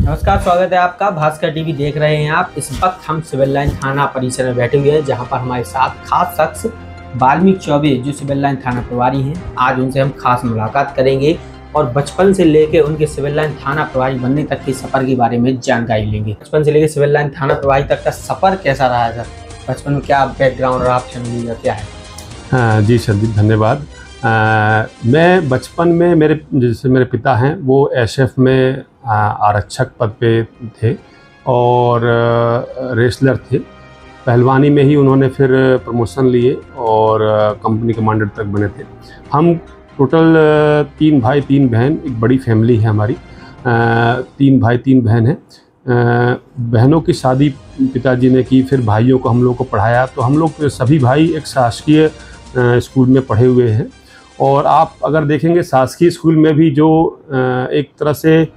नमस्कार, स्वागत है आपका। भास्कर टीवी देख रहे हैं आप। इस वक्त हम सिविल लाइन थाना परिसर में बैठे हुए हैं, जहां पर हमारे साथ खास शख्स वाल्मीकि चौबे जो सिविल लाइन थाना प्रभारी हैं। आज उनसे हम खास मुलाकात करेंगे और बचपन से लेकर उनके सिविल लाइन थाना प्रभारी बनने तक के सफ़र के बारे में जानकारी लेंगे। बचपन से लेकर सिविल लाइन थाना प्रभारी तक का सफ़र कैसा रहा है सर? बचपन में क्या बैकग्राउंड रहा, फैमिली का क्या है? जी संदीप, धन्यवाद। मैं बचपन में मेरे पिता हैं वो एसएफ में आरक्षक पद पे थे और रेसलर थे। पहलवानी में ही उन्होंने फिर प्रमोशन लिए और कंपनी कमांडर तक बने थे। हम टोटल 3 भाई 3 बहन, एक बड़ी फैमिली है हमारी। 3 भाई 3 बहन हैं। बहनों की शादी पिताजी ने की, फिर भाइयों को हम लोग को पढ़ाया। तो हम लोग सभी भाई एक शासकीय स्कूल में पढ़े हुए हैं। और आप अगर देखेंगे शासकीय स्कूल में भी जो एक तरह से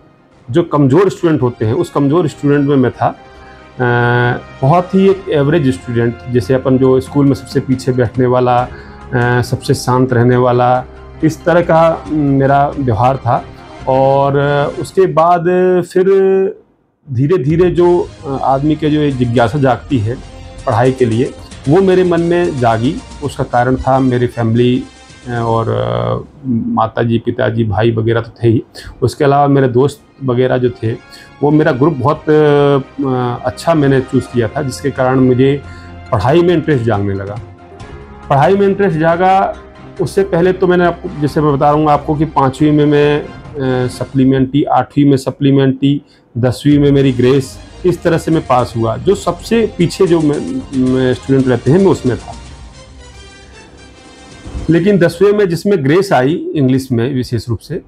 जो कमज़ोर स्टूडेंट होते हैं, उस कमज़ोर स्टूडेंट में मैं था। बहुत ही एक एवरेज स्टूडेंट, जैसे अपन जो स्कूल में सबसे पीछे बैठने वाला, सबसे शांत रहने वाला, इस तरह का मेरा व्यवहार था। और उसके बाद फिर धीरे धीरे जो आदमी के जो जिज्ञासा जागती है पढ़ाई के लिए, वो मेरे मन में जागी। उसका कारण था मेरी फैमिली और माताजी, पिताजी, भाई वगैरह तो थे ही। उसके अलावा मेरे दोस्त वगैरह जो थे, वो मेरा ग्रुप बहुत अच्छा मैंने चूज़ किया था, जिसके कारण मुझे पढ़ाई में इंटरेस्ट जागने लगा। पढ़ाई में इंटरेस्ट जागा। उससे पहले तो मैंने आपको, जैसे मैं बता रहा हूँ आपको, कि 5वीं में मैं सप्लीमेंट्री, 8वीं में सप्लीमेंट्री, 10वीं में मेरी ग्रेस, इस तरह से मैं पास हुआ। जो सबसे पीछे जो स्टूडेंट रहते हैं, मैं उसमें था। लेकिन 10वीं में जिसमें ग्रेस आई इंग्लिश में विशेष रूप से,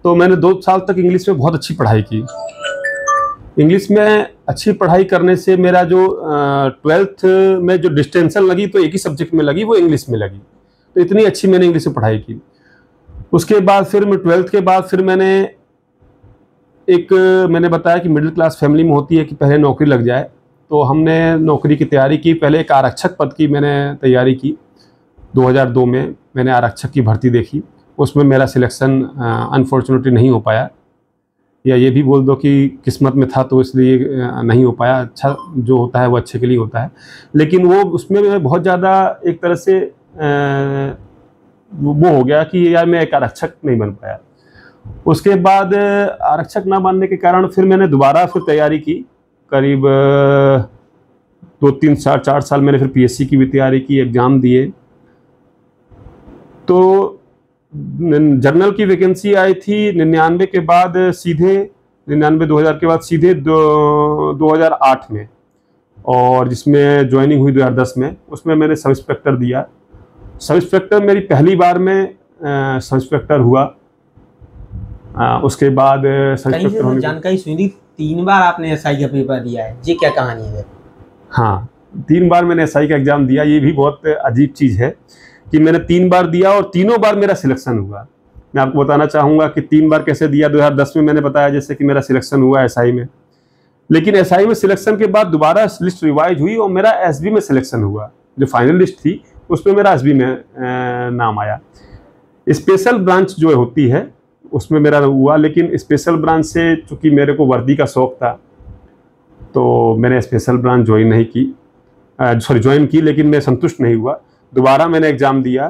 तो मैंने 2 साल तक इंग्लिश में बहुत अच्छी पढ़ाई की। इंग्लिश में अच्छी पढ़ाई करने से मेरा जो 12th में जो डिस्टिंक्शन लगी, तो एक ही सब्जेक्ट में लगी, वो इंग्लिश में लगी। तो इतनी अच्छी मैंने इंग्लिश में पढ़ाई की। उसके बाद फिर मैं 12th के बाद फिर मैंने बताया कि मिडिल क्लास फैमिली में होती है कि पहले नौकरी लग जाए। तो हमने नौकरी की तैयारी की। पहले एक आरक्षक पद की मैंने तैयारी की। 2002 में मैंने आरक्षक की भर्ती देखी। उसमें मेरा सिलेक्शन अनफॉर्चुनेटली नहीं हो पाया, या ये भी बोल दो कि किस्मत में था तो इसलिए नहीं हो पाया। अच्छा जो होता है वो अच्छे के लिए होता है। लेकिन वो उसमें मैं बहुत ज़्यादा एक तरह से वो हो गया कि यार मैं एक आरक्षक नहीं बन पाया। उसके बाद आरक्षक ना बनने के कारण फिर मैंने दोबारा फिर तैयारी की। करीब 2-3-4 साल मैंने फिर पीएससी की भी तैयारी की, एग्ज़ाम दिए। तो जनरल की वैकेंसी आई थी 99 के बाद, सीधे 99-2000 के बाद सीधे 2008 में, और जिसमें ज्वाइनिंग हुई 2010 में। उसमें मैंने सब इंस्पेक्टर दिया। सब इंस्पेक्टर मेरी पहली बार में सब इंस्पेक्टर हुआ। उसके बाद सब इंस्पेक्टर होने जानकारी सुनी, 3 बार आपने एसआई का पेपर दिया है, ये क्या कहानी है? हाँ, 3 बार मैंने एसआई का एग्ज़ाम दिया। ये भी बहुत अजीब चीज़ है कि मैंने 3 बार दिया और तीनों बार मेरा सिलेक्शन हुआ। मैं आपको बताना चाहूँगा कि 3 बार कैसे दिया। 2010 में मैंने बताया जैसे कि मेरा सिलेक्शन हुआ एसआई में, लेकिन एसआई में सिलेक्शन के बाद दोबारा लिस्ट रिवाइज हुई और मेरा एसबी में सिलेक्शन हुआ। जो फाइनल लिस्ट थी उसमें मेरा एसबी में नाम आया। स्पेशल ब्रांच जो होती है उसमें मेरा हुआ, लेकिन स्पेशल ब्रांच से चूँकि मेरे को वर्दी का शौक़ था, तो मैंने स्पेशल ब्रांच ज्वाइन की, लेकिन मैं संतुष्ट नहीं हुआ। दोबारा मैंने एग्ज़ाम दिया।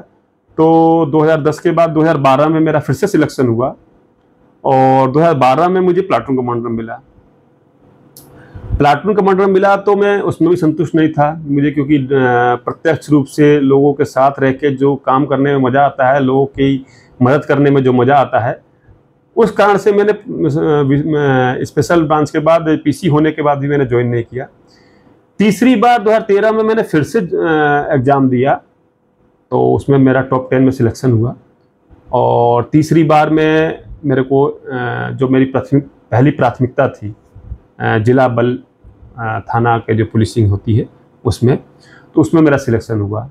तो 2010 के बाद 2012 में मेरा फिर से सिलेक्शन हुआ और 2012 में मुझे प्लाटून कमांडर मिला। प्लाटून कमांडर मिला तो मैं उसमें भी संतुष्ट नहीं था मुझे, क्योंकि प्रत्यक्ष रूप से लोगों के साथ रह के जो काम करने में मज़ा आता है, लोगों की मदद करने में जो मज़ा आता है, उस कारण से मैंने स्पेशल ब्रांच के बाद पीसी होने के बाद भी मैंने ज्वाइन नहीं किया। तीसरी बार 2013 में मैंने फिर से एग्ज़ाम दिया, तो उसमें मेरा टॉप 10 में सिलेक्शन हुआ। और तीसरी बार में मेरे को जो मेरी पहली प्राथमिकता थी, जिला बल थाना के जो पुलिसिंग होती है उसमें, तो उसमें मेरा सिलेक्शन हुआ।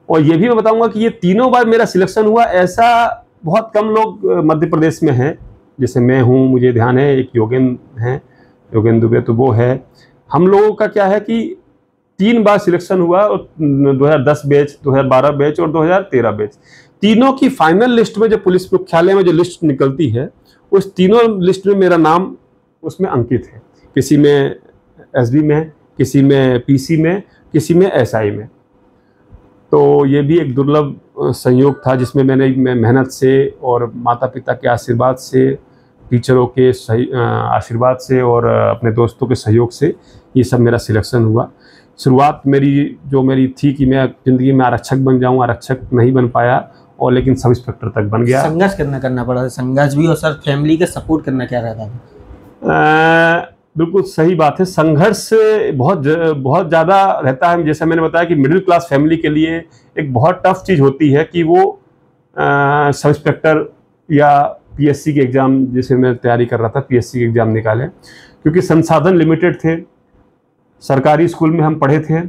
और ये भी मैं बताऊंगा कि ये तीनों बार मेरा सिलेक्शन हुआ, ऐसा बहुत कम लोग मध्य प्रदेश में हैं। जैसे मैं हूँ, मुझे ध्यान है, एक योगेंद्र हैं, योगेंद्र दुबे, तो वो है। हम लोगों का क्या है कि 3 बार सिलेक्शन हुआ, और 2010 बैच, 2012 बैच और 2013 बैच। तीनों की फाइनल लिस्ट में जो पुलिस मुख्यालय में जो लिस्ट निकलती है, उस तीनों लिस्ट में मेरा नाम उसमें अंकित है, किसी में एसबी में, किसी में पीसी में, किसी में एसआई में। तो ये भी एक दुर्लभ संयोग था जिसमें मैंने मेहनत से और माता पिता के आशीर्वाद से, टीचरों के आशीर्वाद से और अपने दोस्तों के सहयोग से ये सब मेरा सिलेक्शन हुआ। शुरुआत मेरी थी कि मैं ज़िंदगी में आरक्षक बन जाऊं, आरक्षक नहीं बन पाया और लेकिन सब इंस्पेक्टर तक बन गया। संघर्ष करना पड़ा, संघर्ष भी, और सर फैमिली का सपोर्ट करना क्या रहता था? बिल्कुल सही बात है, संघर्ष बहुत ज़्यादा रहता है। जैसे मैंने बताया कि मिडिल क्लास फैमिली के लिए एक बहुत टफ चीज़ होती है कि वो सब इंस्पेक्टर या पीएससी के एग्ज़ाम, जैसे मैं तैयारी कर रहा था, पीएससी के एग्ज़ाम निकाले, क्योंकि संसाधन लिमिटेड थे। सरकारी स्कूल में हम पढ़े थे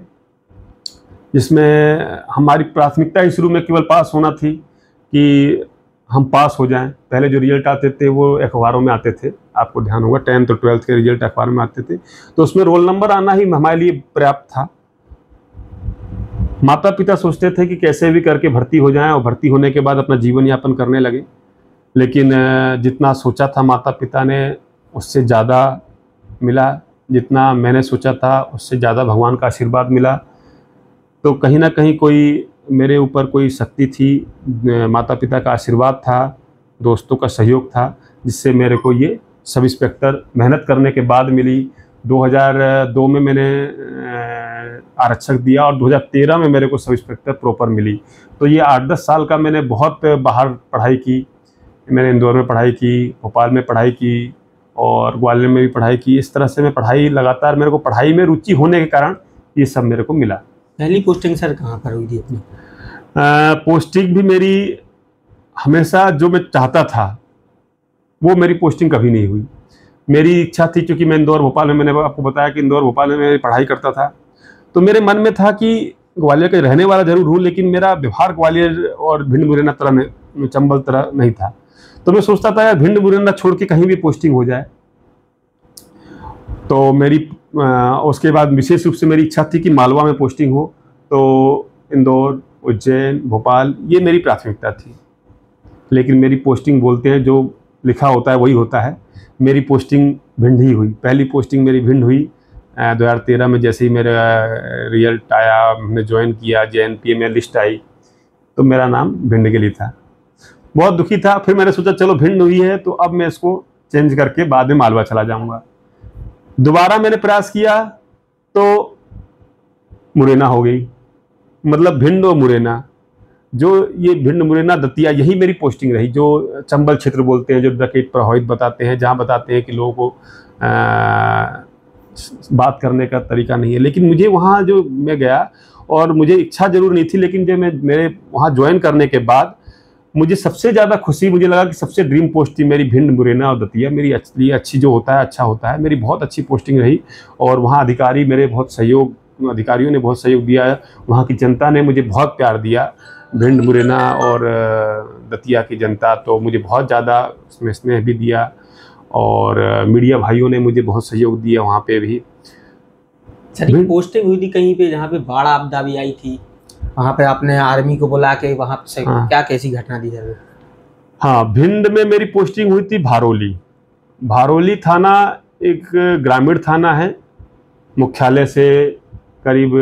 जिसमें हमारी प्राथमिकता ही शुरू में केवल पास होना थी कि हम पास हो जाएं। पहले जो रिजल्ट आते थे वो अखबारों में आते थे, आपको ध्यान होगा 10th और 12th के रिजल्ट अखबार में आते थे, तो उसमें रोल नंबर आना ही हमारे लिए पर्याप्त था। माता पिता सोचते थे कि कैसे भी करके भर्ती हो जाएं और भर्ती होने के बाद अपना जीवन यापन करने लगे, लेकिन जितना सोचा था माता पिता ने उससे ज़्यादा मिला, जितना मैंने सोचा था उससे ज़्यादा भगवान का आशीर्वाद मिला। तो कहीं ना कहीं कोई मेरे ऊपर कोई शक्ति थी, माता पिता का आशीर्वाद था, दोस्तों का सहयोग था, जिससे मेरे को ये सब इंस्पेक्टर मेहनत करने के बाद मिली। 2002 में मैंने आरक्षक दिया और 2013 में मेरे को सब इंस्पेक्टर प्रॉपर मिली। तो ये 8-10 साल का मैंने बहुत बाहर पढ़ाई की। मैंने इंदौर में पढ़ाई की, भोपाल में पढ़ाई की और ग्वालियर में भी पढ़ाई की। इस तरह से मैं पढ़ाई लगातार, मेरे को पढ़ाई में रुचि होने के कारण ये सब मेरे को मिला। पहली पोस्टिंग सर कहाँ पर हुई थी अपनी? पोस्टिंग भी मेरी हमेशा जो मैं चाहता था वो मेरी पोस्टिंग कभी नहीं हुई। मेरी इच्छा थी, क्योंकि मैं इंदौर भोपाल में, मैंने आपको बताया कि इंदौर भोपाल में मैं पढ़ाई करता था, तो मेरे मन में था कि ग्वालियर का रहने वाला जरूर हूँ, लेकिन मेरा व्यवहार ग्वालियर और भिंड मुरैना तरह, चंबल तरह नहीं था। तो मैं सोचता था यार भिंड मुरैना छोड़ के कहीं भी पोस्टिंग हो जाए। तो मेरी उसके बाद विशेष रूप से मेरी इच्छा थी कि मालवा में पोस्टिंग हो। तो इंदौर, उज्जैन, भोपाल ये मेरी प्राथमिकता थी, लेकिन मेरी पोस्टिंग, बोलते हैं जो लिखा होता है वही होता है, मेरी पोस्टिंग भिंड ही हुई। पहली पोस्टिंग मेरी भिंड हुई 2013 में। जैसे ही मेरा रिजल्ट आया, हमने ज्वाइन किया, JNPA में लिस्ट आई, तो मेरा नाम भिंड के लिए था। बहुत दुखी था। फिर मैंने सोचा चलो भिंड हुई है तो अब मैं इसको चेंज करके बाद में मालवा चला जाऊंगा। दोबारा मैंने प्रयास किया तो मुरैना हो गई, मतलब भिंड और मुरैना, जो ये भिंड मुरैना दतिया, यही मेरी पोस्टिंग रही। जो चंबल क्षेत्र बोलते हैं, जो डकैत प्रभावित बताते हैं, जहाँ बताते हैं कि लोगों को बात करने का तरीका नहीं है, लेकिन मुझे वहाँ जो मैं गया और मुझे इच्छा जरूर नहीं थी, लेकिन जब मेरे वहाँ ज्वाइन करने के बाद मुझे सबसे ज़्यादा खुशी, मुझे लगा कि सबसे ड्रीम पोस्ट थी मेरी भिंड मुरैना और दतिया। मेरी अच्छी जो होता है अच्छा होता है, मेरी बहुत अच्छी पोस्टिंग रही और वहाँ अधिकारी मेरे बहुत सहयोग, अधिकारियों ने बहुत सहयोग दिया है, वहाँ की जनता ने मुझे बहुत प्यार दिया। भिंड मुरैना और दतिया की जनता तो मुझे बहुत ज़्यादा उसमें स्नेह भी दिया और मीडिया भाइयों ने मुझे बहुत सहयोग दिया वहाँ पे भी। सर पोस्टिंग हुई थी कहीं पे जहाँ पे बाढ़ आपदा भी आई थी, वहाँ पे आपने आर्मी को बुला के वहाँ से क्या कैसी घटना दी जाए? हाँ, भिंड में मेरी पोस्टिंग हुई थी भारोली। भारोली थाना एक ग्रामीण थाना है, मुख्यालय से करीब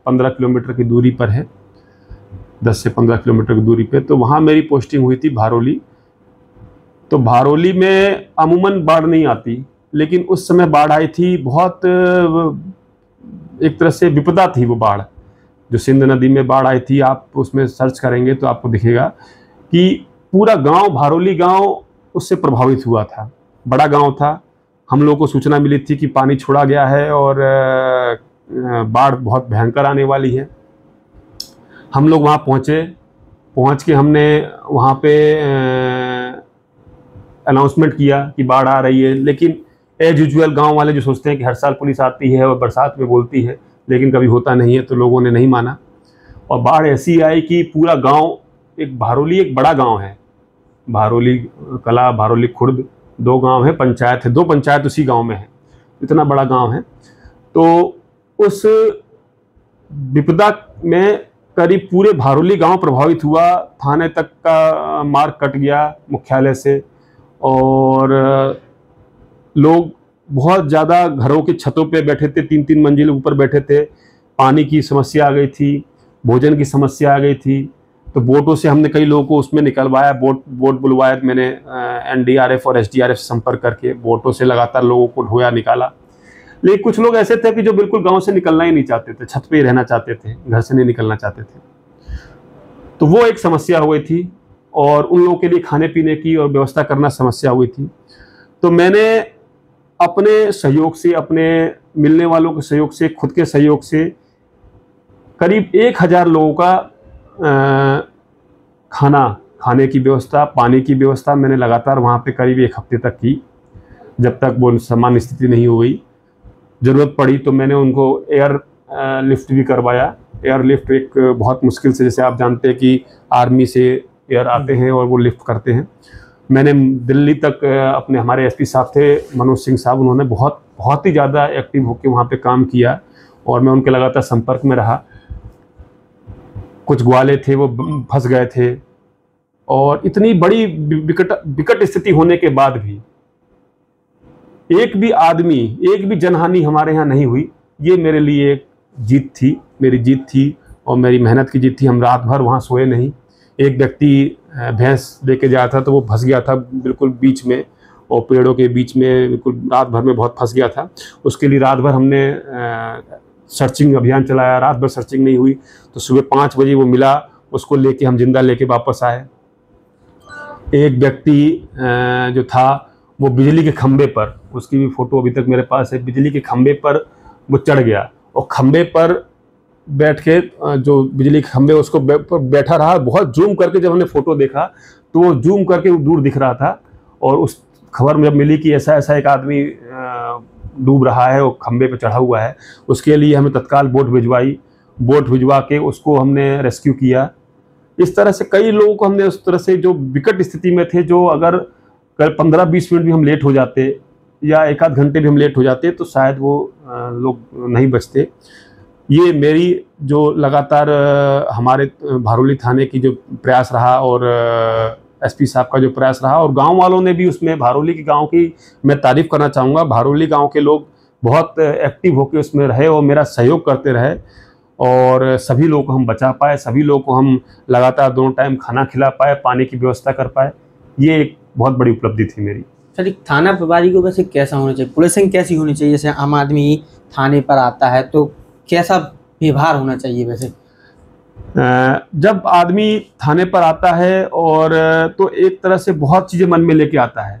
15 किलोमीटर की दूरी पर है, 10 से 15 किलोमीटर की दूरी पे। तो वहाँ मेरी पोस्टिंग हुई थी भारोली। तो भारोली में अमूमन बाढ़ नहीं आती, लेकिन उस समय बाढ़ आई थी। बहुत एक तरह से विपदा थी वो बाढ़, जो सिंध नदी में बाढ़ आई थी। आप उसमें सर्च करेंगे तो आपको दिखेगा कि पूरा गांव, भारोली गांव उससे प्रभावित हुआ था। बड़ा गांव था। हम लोगों को सूचना मिली थी कि पानी छोड़ा गया है और बाढ़ बहुत भयंकर आने वाली है। हम लोग वहाँ पहुँचे, पहुँच के हमने वहाँ पे अनाउंसमेंट किया कि बाढ़ आ रही है, लेकिन एज यूजुअल गाँव वाले जो सोचते हैं कि हर साल पुलिस आती है और बरसात में बोलती है, लेकिन कभी होता नहीं है, तो लोगों ने नहीं माना। और बाढ़ ऐसी आई कि पूरा गांव, एक भारोली एक बड़ा गांव है, भारोली कला, भारोली खुर्द, 2 गांव है, पंचायत है, 2 पंचायत उसी गांव में है, इतना बड़ा गांव है। तो उस विपदा में करीब पूरे भारोली गांव प्रभावित हुआ। थाने तक का मार्ग कट गया मुख्यालय से और लोग बहुत ज़्यादा घरों की छतों पे बैठे थे, 3-3 मंजिल ऊपर बैठे थे। पानी की समस्या आ गई थी, भोजन की समस्या आ गई थी। तो बोटों से हमने कई लोगों को उसमें निकलवाया, बोट बुलवाया मैंने, एनडीआरएफ और एसडीआरएफ से संपर्क करके बोटों से लगातार लोगों को ढोया, निकाला। लेकिन कुछ लोग ऐसे थे कि जो बिल्कुल गांव से निकलना ही नहीं चाहते थे, छत पे ही रहना चाहते थे, घर से नहीं निकलना चाहते थे। तो वो एक समस्या हो गई थी, और उन लोगों के लिए खाने पीने की और व्यवस्था करना समस्या हुई थी। तो मैंने अपने सहयोग से, अपने मिलने वालों के सहयोग से, खुद के सहयोग से करीब 1000 लोगों का खाने की व्यवस्था, पानी की व्यवस्था मैंने लगातार वहाँ पे करीब 1 हफ्ते तक की, जब तक वो सामान्य स्थिति नहीं हो गई। ज़रूरत पड़ी तो मैंने उनको एयर लिफ्ट भी करवाया। एयर लिफ्ट एक बहुत मुश्किल से, जैसे आप जानते हैं कि आर्मी से एयर आते हैं और वो लिफ्ट करते हैं। मैंने दिल्ली तक अपने हमारे एसपी साहब थे मनोज सिंह साहब, उन्होंने बहुत ही ज़्यादा एक्टिव होकर वहाँ पे काम किया, और मैं उनके लगातार संपर्क में रहा। कुछ ग्वाले थे वो फंस गए थे, और इतनी बड़ी विकट स्थिति होने के बाद भी एक भी जनहानि हमारे यहाँ नहीं हुई। ये मेरे लिए एक जीत थी, मेरी जीत थी और मेरी मेहनत की जीत थी। हम रात भर वहाँ सोए नहीं। एक व्यक्ति भैंस लेके जा था तो वो फंस गया था बिल्कुल बीच में, और पेड़ों के बीच में बिल्कुल रात भर में बहुत फंस गया था। उसके लिए रात भर हमने सर्चिंग अभियान चलाया, रात भर सर्चिंग नहीं हुई। तो सुबह 5 बजे वो मिला, उसको लेके हम जिंदा लेके वापस आए। एक व्यक्ति जो था वो बिजली के खंभे पर, उसकी भी फोटो अभी तक मेरे पास है, बिजली के खंभे पर वो चढ़ गया, और खंभे पर बैठ के जो बिजली के खंभे उसको बैठा रहा। बहुत जूम करके जब हमने फोटो देखा तो वो जूम करके वो दूर दिख रहा था, और उस खबर में जब मिली कि ऐसा ऐसा एक आदमी डूब रहा है और खंभे पे चढ़ा हुआ है, उसके लिए हमें तत्काल बोट भिजवा के उसको हमने रेस्क्यू किया। इस तरह से कई लोगों को हमने उस तरह से, जो विकट स्थिति में थे, जो अगर 15-20 मिनट भी हम लेट हो जाते या 1 आध घंटे भी हम लेट हो जाते तो शायद वो लोग नहीं बचते। ये मेरी जो लगातार हमारे भारोली थाने की जो प्रयास रहा, और एसपी साहब का जो प्रयास रहा, और गांव वालों ने भी उसमें, भारोली के गांव की मैं तारीफ़ करना चाहूँगा। भारोली गांव के लोग बहुत एक्टिव होकर उसमें रहे और मेरा सहयोग करते रहे, और सभी लोगों को हम बचा पाए, सभी लोगों को हम लगातार 2 टाइम खाना खिला पाए, पानी की व्यवस्था कर पाए। ये एक बहुत बड़ी उपलब्धि थी मेरी। सर, एक थाना प्रभारी को वैसे कैसा होना चाहिए, पुलिसिंग कैसी होनी चाहिए? जैसे आम आदमी थाने पर आता है तो कैसा व्यवहार होना चाहिए वैसे? जब आदमी थाने पर आता है और तो एक तरह से बहुत चीज़ें मन में लेके आता है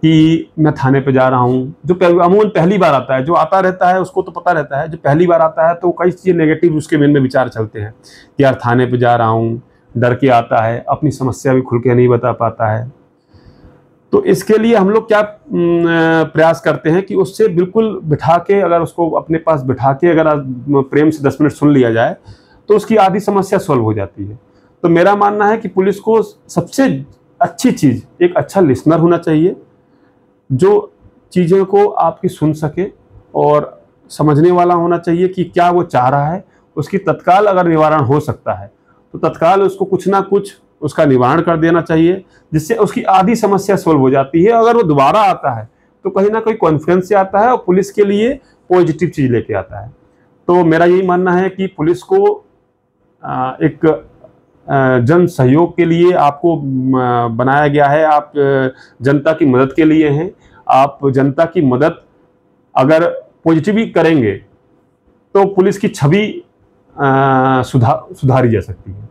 कि मैं थाने पे जा रहा हूँ। जो अमूमन पहली बार आता है, जो आता रहता है उसको तो पता रहता है, जो पहली बार आता है तो कई चीज़ें नेगेटिव उसके मन में विचार चलते हैं कि यार थाने पे जा रहा हूँ, डर के आता है, अपनी समस्या भी खुल के नहीं बता पाता है। तो इसके लिए हम लोग क्या प्रयास करते हैं कि उससे बिल्कुल बिठा के, अगर उसको अपने पास बिठा के अगर प्रेम से 10 मिनट सुन लिया जाए तो उसकी आधी समस्या सॉल्व हो जाती है। तो मेरा मानना है कि पुलिस को सबसे अच्छी चीज़ एक अच्छा लिसनर होना चाहिए, जो चीज़ों को आपकी सुन सके और समझने वाला होना चाहिए कि क्या वो चाह रहा है। उसकी तत्काल अगर निवारण हो सकता है तो तत्काल उसको कुछ ना कुछ उसका निवारण कर देना चाहिए, जिससे उसकी आधी समस्या सॉल्व हो जाती है। अगर वो दोबारा आता है तो कहीं ना कहीं कॉन्फिडेंस से आता है और पुलिस के लिए पॉजिटिव चीज़ लेके आता है। तो मेरा यही मानना है कि पुलिस को एक जन सहयोग के लिए आपको बनाया गया है। आप जनता की मदद के लिए हैं। आप जनता की मदद अगर पॉजिटिवली करेंगे तो पुलिस की छवि सुधारी जा सकती है।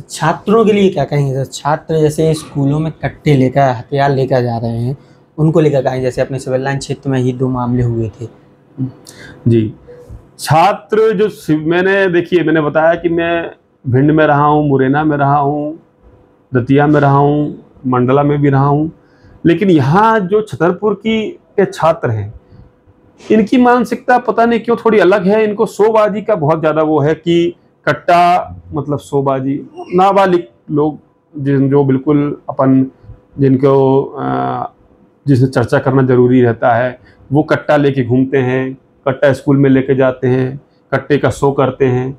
छात्रों के लिए क्या कहेंगे सर? छात्र जैसे स्कूलों में कट्टे लेकर, हथियार लेकर जा रहे हैं, उनको लेकर कहें, जैसे अपने सिविल लाइन क्षेत्र में ही 2 मामले हुए थे। जी, छात्र जो मैंने बताया कि मैं भिंड में रहा हूँ, मुरैना में रहा हूँ, दतिया में रहा हूँ, मंडला में भी रहा हूँ, लेकिन यहाँ जो छतरपुर के छात्र हैं, इनकी मानसिकता पता नहीं क्यों थोड़ी अलग है। इनको शोबाजी का बहुत ज़्यादा वो है कि कट्टा मतलब शोबाजी। नाबालिग लोग जो बिल्कुल जिनको जिससे चर्चा करना ज़रूरी रहता है, वो कट्टा लेके घूमते हैं, कट्टा स्कूल में लेके जाते हैं, कट्टे का शो करते हैं।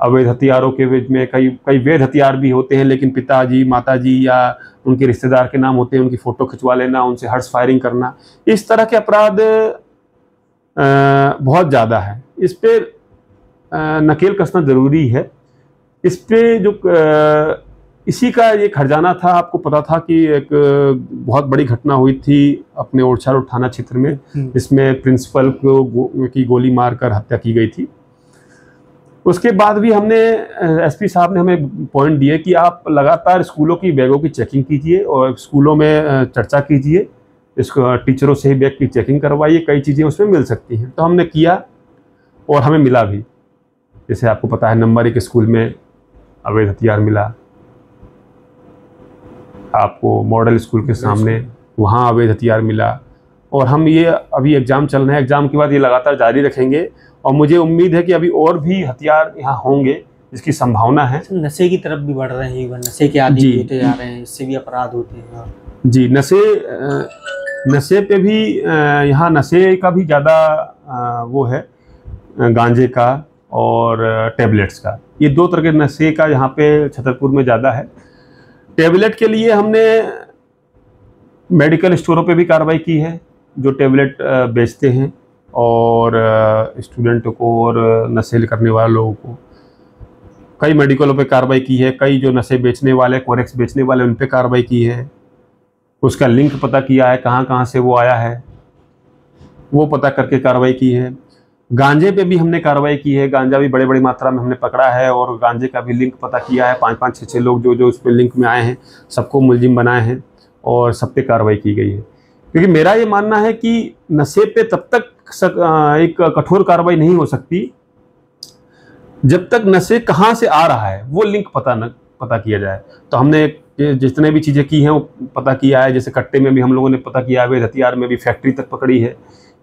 अवैध हथियारों के बीच में कई कई वैध हथियार भी होते हैं, लेकिन पिताजी माताजी या उनके रिश्तेदार के नाम होते हैं, उनकी फ़ोटो खिंचवा लेना, उनसे हर्ष फायरिंग करना, इस तरह के अपराध बहुत ज़्यादा है। इस पर नकेल कसना ज़रूरी है। इस पे जो इसी का एक हर्जाना था। आपको पता था कि एक बहुत बड़ी घटना हुई थी अपने ओरछा रोड थाना क्षेत्र में, जिसमें प्रिंसिपल की गोली मारकर हत्या की गई थी। उसके बाद भी हमने एसपी साहब ने हमें पॉइंट दिए कि आप लगातार स्कूलों की बैगों की चेकिंग कीजिए और स्कूलों में चर्चा कीजिए, इसको टीचरों से ही बैग की चेकिंग करवाइए, कई चीज़ें उसमें मिल सकती हैं। तो हमने किया और हमें मिला भी। जैसे आपको पता है नंबर 1 स्कूल में अवैध हथियार मिला, आपको मॉडल स्कूल के सामने वहाँ अवैध हथियार मिला। और हम ये अभी एग्ज़ाम चल रहे हैं, एग्ज़ाम के बाद ये लगातार जारी रखेंगे और मुझे उम्मीद है कि अभी और भी हथियार यहाँ होंगे, जिसकी संभावना है। नशे की तरफ भी बढ़ रहे हैं, नशे के आदी होते जा रहे हैं, इससे भी अपराध होते हैं। जी, नशे पे भी यहाँ नशे का भी ज़्यादा वो है, गांजे का और टैबलेट्स का, ये 2 तरह के नशे का यहाँ पे छतरपुर में ज़्यादा है। टैबलेट के लिए हमने मेडिकल स्टोरों पे भी कार्रवाई की है, जो टैबलेट बेचते हैं और स्टूडेंटों को और नशे करने वाले लोगों को। कई मेडिकलों पे कार्रवाई की है, कई जो नशे बेचने वाले, कोरेक्स बेचने वाले, उन पे कार्रवाई की है। उसका लिंक पता किया है, कहाँ कहाँ से वो आया है, वो पता करके कार्रवाई की है। गांजे पे भी हमने कार्रवाई की है, गांजा भी बड़े बड़ी मात्रा में हमने पकड़ा है और गांजे का भी लिंक पता किया है। 5-5, 6-6 लोग जो उस पर लिंक में आए हैं, सबको मुलजिम बनाए हैं और सब पे कार्रवाई की गई है। क्योंकि मेरा ये मानना है कि नशे पे तब तक एक कठोर कार्रवाई नहीं हो सकती जब तक नशे कहाँ से आ रहा है वो लिंक पता किया जाए। तो हमने जितने भी चीज़ें की हैं वो पता किया है। जैसे कट्टे में भी हम लोगों ने पता किया, अवैध हथियार में भी फैक्ट्री तक पकड़ी है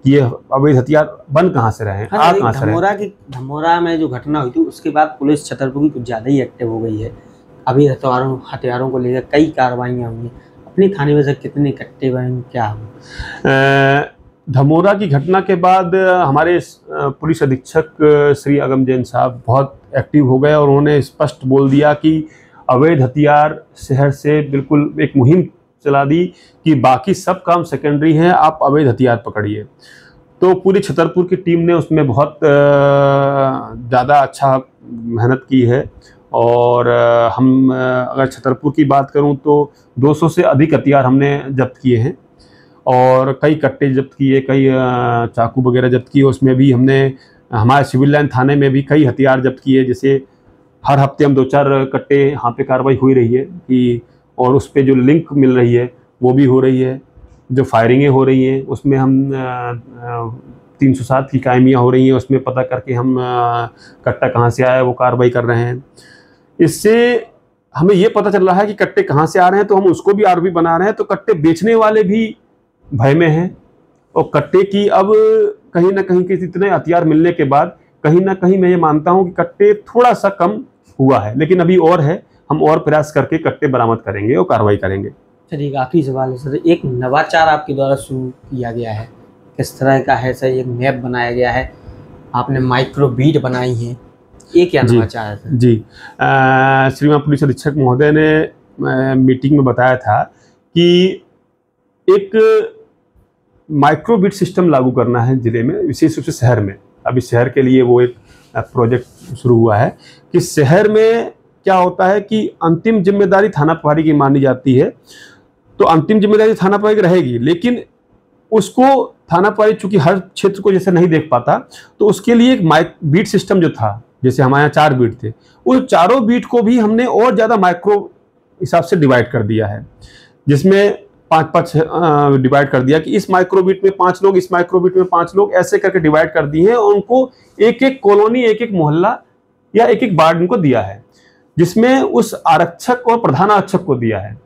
कि ये अवैध हथियार बन कहाँ से रहे हैं, आ कहाँ से रहे। धमोरा में जो घटना हुई थी उसके बाद पुलिस छतरपुर की कुछ ज़्यादा ही एक्टिव हो गई है। अभी हथियारों को लेकर कई कार्रवाइयाँ हुई। अपने थाने में से कितने कट्टे बने, क्या हुआ? धमोरा की घटना के बाद हमारे पुलिस अधीक्षक श्री अगम जैन साहब बहुत एक्टिव हो गए और उन्होंने स्पष्ट बोल दिया कि अवैध हथियार शहर से बिल्कुल एक मुहिम चला दी कि बाकी सब काम सेकेंडरी हैं, आप अवैध हथियार पकड़िए। तो पूरी छतरपुर की टीम ने उसमें बहुत ज़्यादा अच्छा मेहनत की है और हम अगर छतरपुर की बात करूं तो 200 से अधिक हथियार हमने जब्त किए हैं और कई कट्टे जब्त किए, कई चाकू वगैरह जब्त किए। उसमें भी हमने हमारे सिविल लाइन थाने में भी कई हथियार जब्त किए। जैसे हर हफ्ते हम 2-4 कट्टे यहाँ पे कार्रवाई हुई रही है कि, और उस पर जो लिंक मिल रही है वो भी हो रही है। जो फायरिंगें हो रही हैं उसमें हम 307 की कायमियाँ हो रही हैं, उसमें पता करके हम कट्टा कहाँ से आया वो कार्रवाई कर रहे हैं। इससे हमें ये पता चल रहा है कि कट्टे कहाँ से आ रहे हैं, तो हम उसको भी आरोपी बना रहे हैं। तो कट्टे बेचने वाले भी भय में हैं और कट्टे की अब कहीं ना कहीं किसी इतने हथियार मिलने के बाद कहीं ना कहीं मैं ये मानता हूँ कि कट्टे थोड़ा सा कम हुआ है, लेकिन अभी और है। हम और प्रयास करके कट्टे बरामद करेंगे और कार्रवाई करेंगे। सर एक आखिरी सवाल है सर, एक नवाचार आपके द्वारा शुरू किया गया है, किस तरह का है सर? एक मैप बनाया गया है, आपने माइक्रो बीट बनाई है, ये क्या नवाचार है सर? जी, श्रीमान पुलिस अधीक्षक महोदय ने मीटिंग में बताया था कि एक माइक्रो बीट सिस्टम लागू करना है जिले में, विशेष रूप से शहर में। अभी शहर के लिए वो एक प्रोजेक्ट शुरू हुआ है कि शहर में क्या होता है कि अंतिम जिम्मेदारी थाना प्रभारी की मानी जाती है। तो अंतिम जिम्मेदारी थाना प्रभारी की रहेगी, लेकिन उसको थाना प्रभारी चूंकि हर क्षेत्र को जैसे नहीं देख पाता, तो उसके लिए एक बीट सिस्टम जो था, जैसे हमारे यहाँ 4 बीट थे, उन चारों बीट को भी हमने और ज़्यादा माइक्रो हिसाब से डिवाइड कर दिया है, जिसमें 5-5 डिवाइड कर दिया कि इस माइक्रो बीट में 5 लोग, इस माइक्रो बीट में 5 लोग, ऐसे करके डिवाइड कर दिए हैं। और उनको एक-एक कॉलोनी, एक-एक मोहल्ला या एक-एक वार्ड उनको दिया है, जिसमें उस आरक्षक और प्रधान आरक्षक को दिया है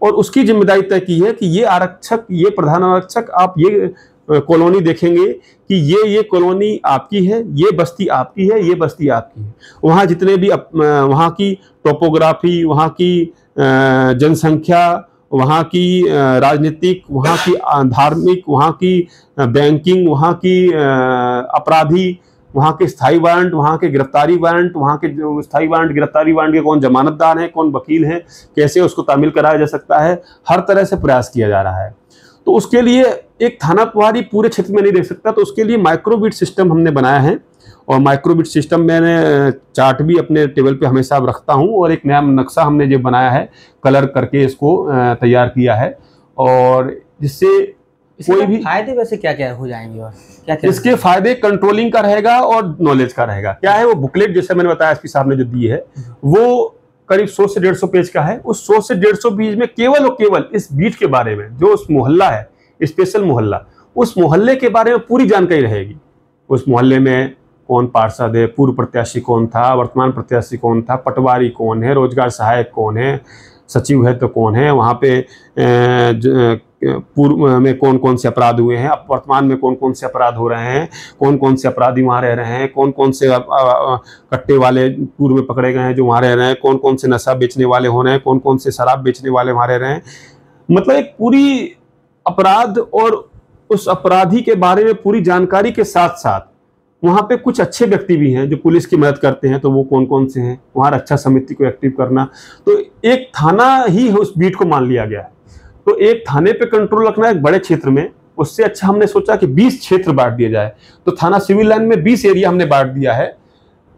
और उसकी जिम्मेदारी तय की है कि ये आरक्षक, ये प्रधान आरक्षक, आप ये कॉलोनी देखेंगे कि ये कॉलोनी आपकी है, ये बस्ती आपकी है, ये बस्ती आपकी है। वहाँ जितने भी वहाँ की टोपोग्राफी, वहाँ की जनसंख्या, वहाँ की राजनीतिक, वहाँ की धार्मिक, वहाँ की बैंकिंग, वहाँ की अपराधी, वहाँ के स्थायी वारंट, वहाँ के गिरफ्तारी वारंट, वहाँ के जो स्थायी वारंट, गिरफ्तारी वारंट के कौन जमानतदार हैं, कौन वकील हैं, कैसे उसको तामील कराया जा सकता है, हर तरह से प्रयास किया जा रहा है। तो उसके लिए एक थाना प्रभारी पूरे क्षेत्र में नहीं देख सकता, तो उसके लिए माइक्रोबिट सिस्टम हमने बनाया है। और माइक्रोबिट सिस्टम मैंने चार्ट भी अपने टेबल पे हमेशा रखता हूँ, और एक नया नक्शा हमने जो बनाया है कलर करके इसको तैयार किया है, और जिससे कोई भी फायदे वैसे क्या क्या हो जाएंगे और क्या क्या इसके फायदे कंट्रोलिंग का रहेगा और नॉलेज का रहेगा। क्या है वो बुकलेट, जैसे मैंने बताया एसपी साहब ने जो दी है, वो करीब 100 से 150 पेज का है। उस 100 से 150 पेज में केवल और केवल इस बीट के बारे में, जो उस मोहल्ला है, स्पेशल मोहल्ला, उस मोहल्ले के बारे में पूरी जानकारी रहेगी। उस मोहल्ले में कौन पार्षद है, पूर्व प्रत्याशी कौन था, वर्तमान प्रत्याशी कौन था, पटवारी कौन है, रोजगार सहायक कौन है, सचिव है तो कौन है, वहाँ पे पूर्व में कौन कौन से अपराध हुए हैं, अब वर्तमान में कौन कौन से अपराध हो रहे हैं, कौन कौन से अपराधी वहाँ रह रहे हैं, कौन कौन से कट्टे वाले पूर्व में पकड़े गए हैं जो वहाँ रह रहे हैं, कौन कौन से नशा बेचने वाले हो रहे हैं, कौन कौन से शराब बेचने वाले वहाँ रह रहे हैं। मतलब एक पूरी अपराध और उस अपराधी के बारे में पूरी जानकारी के साथ साथ वहाँ पे कुछ अच्छे व्यक्ति भी हैं जो पुलिस की मदद करते हैं, तो वो कौन कौन से हैं, वहाँ रक्षा समिति को एक्टिव करना। तो एक थाना ही उस बीट को मान लिया गया है। तो एक थाने पे कंट्रोल रखना एक बड़े क्षेत्र में, उससे अच्छा हमने सोचा कि 20 क्षेत्र बांट दिया जाए। तो थाना सिविल लाइन में 20 एरिया हमने बांट दिया है।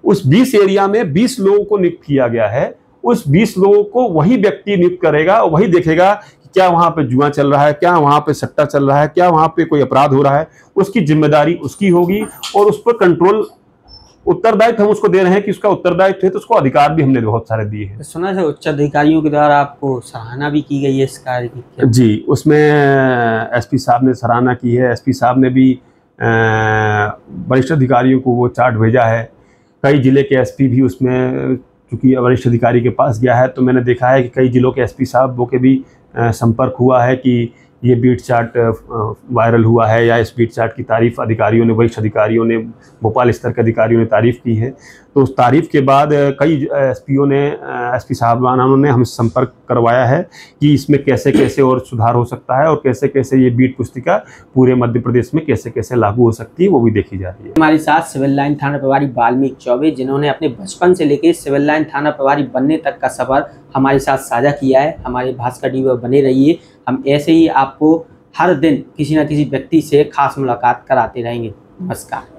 उस 20 एरिया में 20 लोगों को नियुक्त किया गया है। उस 20 लोगों को वही व्यक्ति नियुक्त करेगा, वही देखेगा कि क्या वहाँ पे जुआ चल रहा है, क्या वहाँ पे सट्टा चल रहा है, क्या वहाँ पे कोई अपराध हो रहा है। उसकी जिम्मेदारी उसकी होगी और उस पर कंट्रोल, उत्तरदायित्व हम उसको दे रहे हैं कि उसका उत्तरदायित्व है, तो उसको अधिकार भी हमने बहुत सारे दिए हैं। सुना है उच्च अधिकारियों के द्वारा आपको सराहना भी की गई है इस कार्य की? जी, उसमें एसपी साहब ने सराहना की है। एसपी साहब ने भी वरिष्ठ अधिकारियों को वो चार्ट भेजा है। कई जिले के एसपी भी उसमें, चूँकि वरिष्ठ अधिकारी के पास गया है, तो मैंने देखा है कि कई जिलों के एसपी साहबों के भी संपर्क हुआ है कि ये बीट चार्ट वायरल हुआ है, या इस बीट चार्ट की तारीफ अधिकारियों ने, वरिष्ठ अधिकारियों ने, भोपाल स्तर के अधिकारियों ने तारीफ की है। तो उस तारीफ के बाद कई एसपीओ ने, एसपी साहबानों ने हमसे संपर्क करवाया है कि इसमें कैसे कैसे और सुधार हो सकता है और कैसे कैसे ये बीट पुस्तिका पूरे मध्य प्रदेश में कैसे कैसे लागू हो सकती है, वो भी देखी जा रही है। हमारे साथ सिविल लाइन थाना प्रभारी वाल्मीकि चौबे, जिन्होंने अपने बचपन से लेकर सिविल लाइन थाना प्रभारी बनने तक का सफर हमारे साथ साझा किया है। हमारे भास्कर टीवी पर बने रहिए। हम ऐसे ही आपको हर दिन किसी न किसी व्यक्ति से खास मुलाकात कराते रहेंगे। नमस्कार।